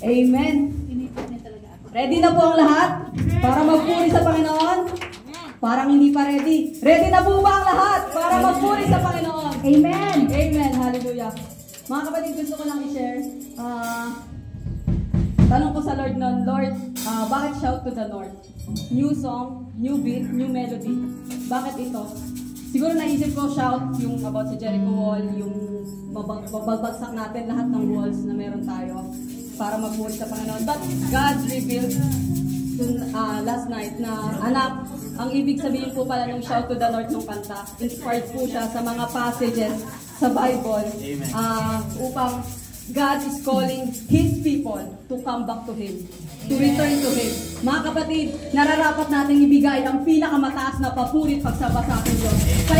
Amen. Ready na po ang lahat para magpuri sa Panginoon? Parang hindi pa ready. Ready na po ba ang lahat para magpuri sa Panginoon? Amen. Amen. Hallelujah. Mga kapatid, gusto ko lang i-share. Tanong ko sa Lord noon, Lord, bakit shout to the North? New song, new beat, new melody. Bakit ito? Siguro naisip ko shout yung about sa Jericho Wall, yung babagsak natin lahat ng walls na meron tayo para magpuri sa Panginoon. But God revealed last night na anak, ang ibig sabihin po pala ng shout to the North ng kanta, inspired po siya sa mga passages sa Bible upang God is calling His people to come back to Him, to return to Him. Mga kapatid, nararapat natin ibigay ang pinakamataas na papurit pagsamba sa ating Diyos. Kaya